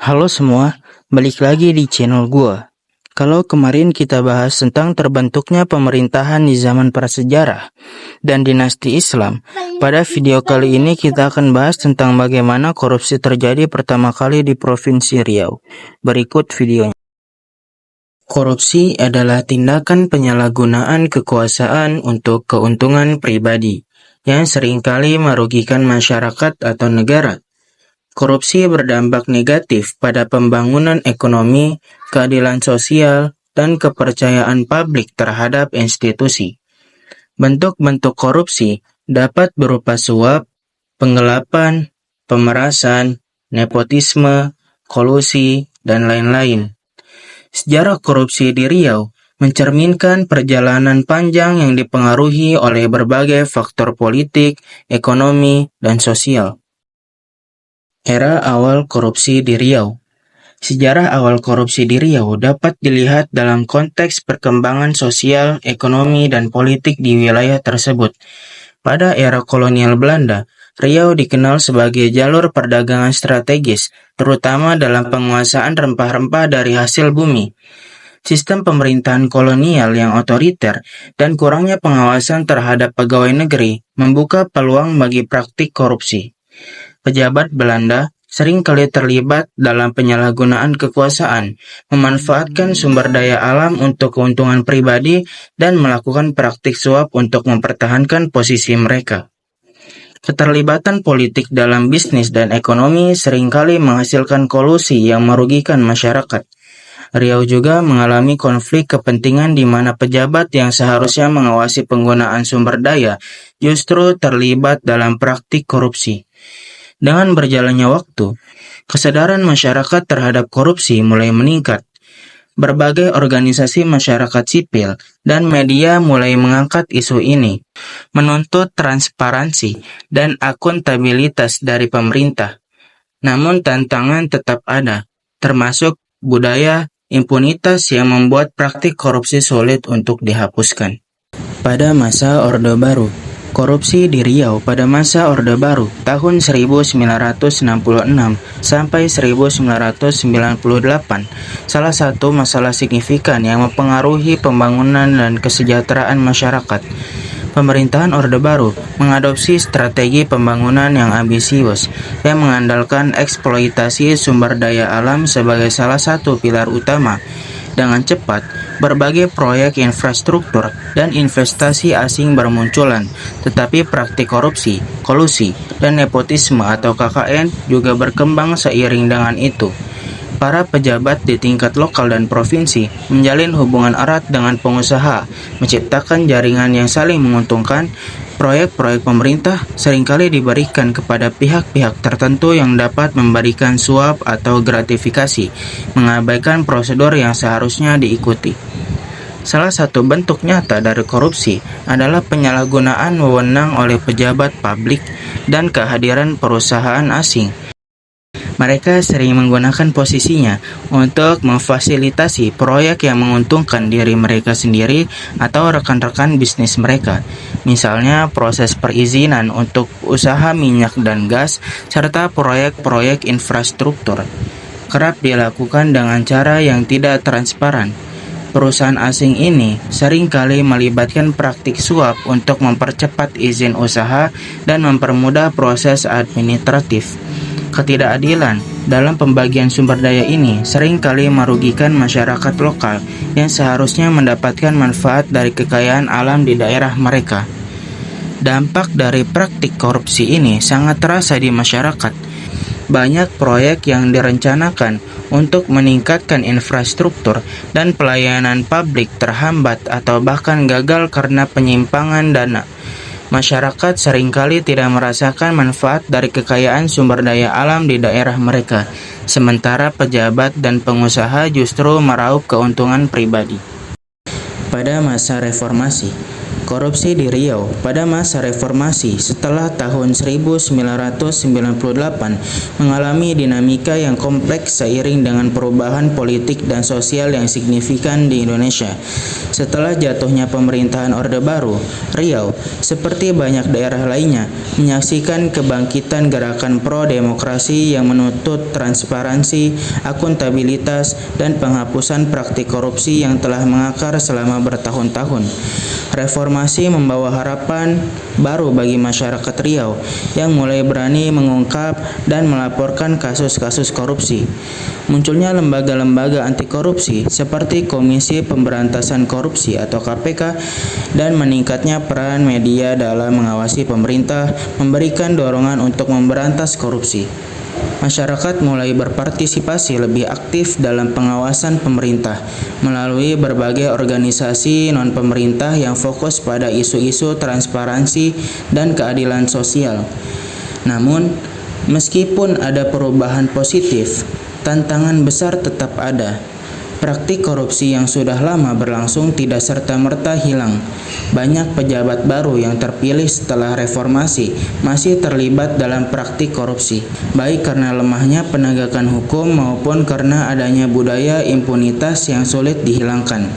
Halo semua, balik lagi di channel gua. Kalau kemarin kita bahas tentang terbentuknya pemerintahan di zaman prasejarah dan dinasti Islam, pada video kali ini kita akan bahas tentang bagaimana korupsi terjadi pertama kali di Provinsi Riau. Berikut videonya. Korupsi adalah tindakan penyalahgunaan kekuasaan untuk keuntungan pribadi yang seringkali merugikan masyarakat atau negara. Korupsi berdampak negatif pada pembangunan ekonomi, keadilan sosial, dan kepercayaan publik terhadap institusi. Bentuk-bentuk korupsi dapat berupa suap, penggelapan, pemerasan, nepotisme, kolusi, dan lain-lain. Sejarah korupsi di Riau mencerminkan perjalanan panjang yang dipengaruhi oleh berbagai faktor politik, ekonomi, dan sosial. Era awal korupsi di Riau. Sejarah awal korupsi di Riau dapat dilihat dalam konteks perkembangan sosial, ekonomi, dan politik di wilayah tersebut. Pada era kolonial Belanda, Riau dikenal sebagai jalur perdagangan strategis, terutama dalam penguasaan rempah-rempah dari hasil bumi. Sistem pemerintahan kolonial yang otoriter dan kurangnya pengawasan terhadap pegawai negeri membuka peluang bagi praktik korupsi. Pejabat Belanda sering kali terlibat dalam penyalahgunaan kekuasaan, memanfaatkan sumber daya alam untuk keuntungan pribadi, dan melakukan praktik suap untuk mempertahankan posisi mereka. Keterlibatan politik dalam bisnis dan ekonomi seringkali menghasilkan kolusi yang merugikan masyarakat. Riau juga mengalami konflik kepentingan di mana pejabat yang seharusnya mengawasi penggunaan sumber daya justru terlibat dalam praktik korupsi. Dengan berjalannya waktu, kesadaran masyarakat terhadap korupsi mulai meningkat. Berbagai organisasi masyarakat sipil dan media mulai mengangkat isu ini, menuntut transparansi dan akuntabilitas dari pemerintah. Namun tantangan tetap ada, termasuk budaya impunitas yang membuat praktik korupsi sulit untuk dihapuskan. Pada masa Orde Baru, korupsi di Riau pada masa Orde Baru tahun 1966 sampai 1998 salah satu masalah signifikan yang mempengaruhi pembangunan dan kesejahteraan masyarakat. Pemerintahan Orde Baru mengadopsi strategi pembangunan yang ambisius yang mengandalkan eksploitasi sumber daya alam sebagai salah satu pilar utama. Dengan cepat, berbagai proyek infrastruktur dan investasi asing bermunculan, tetapi praktik korupsi, kolusi, dan nepotisme atau KKN juga berkembang seiring dengan itu. Para pejabat di tingkat lokal dan provinsi menjalin hubungan erat dengan pengusaha, menciptakan jaringan yang saling menguntungkan. Proyek-proyek pemerintah seringkali diberikan kepada pihak-pihak tertentu yang dapat memberikan suap atau gratifikasi, mengabaikan prosedur yang seharusnya diikuti. Salah satu bentuk nyata dari korupsi adalah penyalahgunaan wewenang oleh pejabat publik dan kehadiran perusahaan asing. Mereka sering menggunakan posisinya untuk memfasilitasi proyek yang menguntungkan diri mereka sendiri atau rekan-rekan bisnis mereka. Misalnya proses perizinan untuk usaha minyak dan gas serta proyek-proyek infrastruktur. Kerap dilakukan dengan cara yang tidak transparan. Perusahaan asing ini seringkali melibatkan praktik suap untuk mempercepat izin usaha dan mempermudah proses administratif. Ketidakadilan dalam pembagian sumber daya ini seringkali merugikan masyarakat lokal yang seharusnya mendapatkan manfaat dari kekayaan alam di daerah mereka. Dampak dari praktik korupsi ini sangat terasa di masyarakat. Banyak proyek yang direncanakan untuk meningkatkan infrastruktur dan pelayanan publik terhambat atau bahkan gagal karena penyimpangan dana. Masyarakat seringkali tidak merasakan manfaat dari kekayaan sumber daya alam di daerah mereka, sementara pejabat dan pengusaha justru meraup keuntungan pribadi. Pada masa reformasi, Korupsi di Riau pada masa reformasi setelah tahun 1998 mengalami dinamika yang kompleks seiring dengan perubahan politik dan sosial yang signifikan di Indonesia. Setelah jatuhnya pemerintahan Orde Baru, Riau, seperti banyak daerah lainnya, menyaksikan kebangkitan gerakan pro-demokrasi yang menuntut transparansi, akuntabilitas, dan penghapusan praktik korupsi yang telah mengakar selama bertahun-tahun. Reformasi membawa harapan baru bagi masyarakat Riau yang mulai berani mengungkap dan melaporkan kasus-kasus korupsi. Munculnya lembaga-lembaga anti korupsi seperti Komisi Pemberantasan Korupsi atau KPK dan meningkatnya peran media dalam mengawasi pemerintah memberikan dorongan untuk memberantas korupsi. Masyarakat mulai berpartisipasi lebih aktif dalam pengawasan pemerintah melalui berbagai organisasi non-pemerintah yang fokus pada isu-isu transparansi dan keadilan sosial. Namun, meskipun ada perubahan positif, tantangan besar tetap ada. Praktik korupsi yang sudah lama berlangsung tidak serta-merta hilang. Banyak pejabat baru yang terpilih setelah reformasi masih terlibat dalam praktik korupsi, baik karena lemahnya penegakan hukum maupun karena adanya budaya impunitas yang sulit dihilangkan.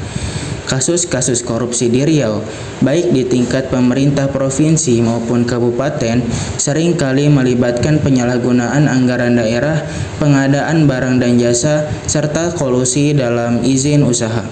Kasus-kasus korupsi di Riau, baik di tingkat pemerintah provinsi maupun kabupaten, seringkali melibatkan penyalahgunaan anggaran daerah, pengadaan barang dan jasa, serta kolusi dalam izin usaha.